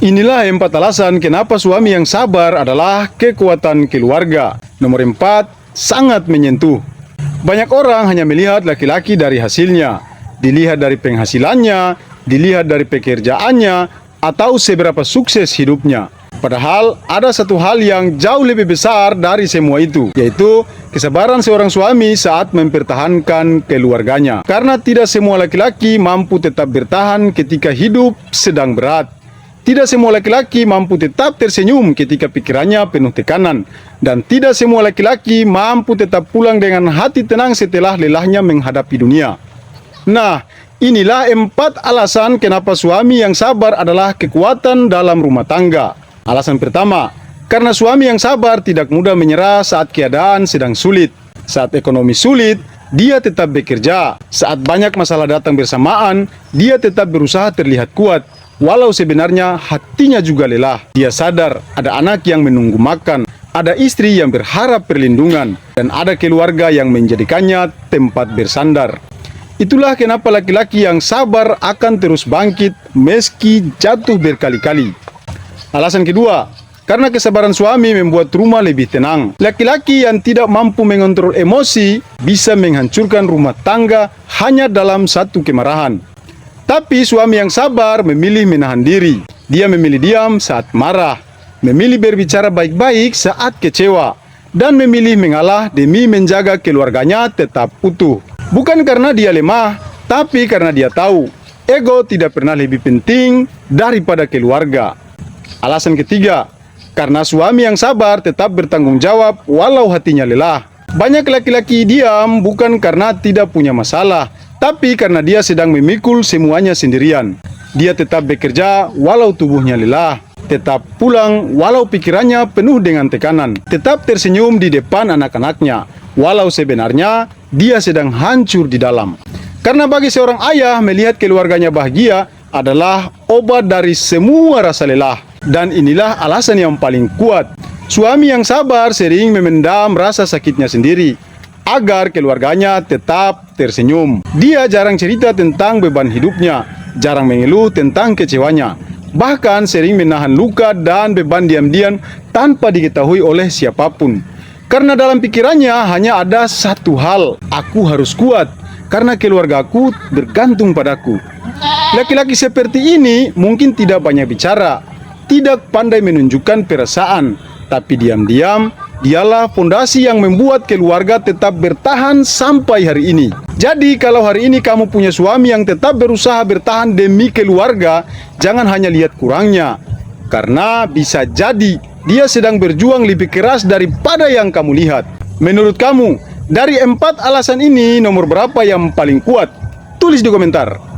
Inilah 4 alasan kenapa suami yang sabar adalah kekuatan keluarga. Nomor 4, sangat menyentuh. Banyak orang hanya melihat laki-laki dari hasilnya, dilihat dari penghasilannya, dilihat dari pekerjaannya, atau seberapa sukses hidupnya. Padahal ada satu hal yang jauh lebih besar dari semua itu, yaitu kesabaran seorang suami saat mempertahankan keluarganya. Karena tidak semua laki-laki mampu tetap bertahan ketika hidup sedang berat. Tidak semua laki-laki mampu tetap tersenyum ketika pikirannya penuh tekanan. Dan tidak semua laki-laki mampu tetap pulang dengan hati tenang setelah lelahnya menghadapi dunia. Nah, inilah 4 alasan kenapa suami yang sabar adalah kekuatan dalam rumah tangga. Alasan pertama, karena suami yang sabar tidak mudah menyerah saat keadaan sedang sulit. Saat ekonomi sulit, dia tetap bekerja. Saat banyak masalah datang bersamaan, dia tetap berusaha terlihat kuat. Walau sebenarnya hatinya juga lelah. Dia sadar ada anak yang menunggu makan, ada istri yang berharap perlindungan, dan ada keluarga yang menjadikannya tempat bersandar. Itulah kenapa laki-laki yang sabar akan terus bangkit meski jatuh berkali-kali. Alasan kedua, karena kesabaran suami membuat rumah lebih tenang. Laki-laki yang tidak mampu mengontrol emosi bisa menghancurkan rumah tangga hanya dalam satu kemarahan. Tapi suami yang sabar memilih menahan diri. Dia memilih diam saat marah, memilih berbicara baik-baik saat kecewa, dan memilih mengalah demi menjaga keluarganya tetap utuh. Bukan karena dia lemah, tapi karena dia tahu ego tidak pernah lebih penting daripada keluarga. Alasan ketiga, karena suami yang sabar tetap bertanggung jawab walau hatinya lelah. Banyak laki-laki diam bukan karena tidak punya masalah, tapi karena dia sedang memikul semuanya sendirian. Dia tetap bekerja walau tubuhnya lelah, tetap pulang walau pikirannya penuh dengan tekanan, tetap tersenyum di depan anak-anaknya, walau sebenarnya dia sedang hancur di dalam. Karena bagi seorang ayah, melihat keluarganya bahagia adalah obat dari semua rasa lelah. Dan inilah alasan yang paling kuat. Suami yang sabar sering memendam rasa sakitnya sendiri agar keluarganya tetap tersenyum. Dia jarang cerita tentang beban hidupnya, jarang mengeluh tentang kecewanya, bahkan sering menahan luka dan beban diam-diam tanpa diketahui oleh siapapun. Karena dalam pikirannya hanya ada satu hal, aku harus kuat karena keluargaku bergantung padaku. Laki-laki seperti ini mungkin tidak banyak bicara, tidak pandai menunjukkan perasaan, tapi diam-diam dialah fondasi yang membuat keluarga tetap bertahan sampai hari ini. Jadi kalau hari ini kamu punya suami yang tetap berusaha bertahan demi keluarga, jangan hanya lihat kurangnya. Karena bisa jadi dia sedang berjuang lebih keras daripada yang kamu lihat. Menurut kamu, dari 4 alasan ini nomor berapa yang paling kuat? Tulis di komentar.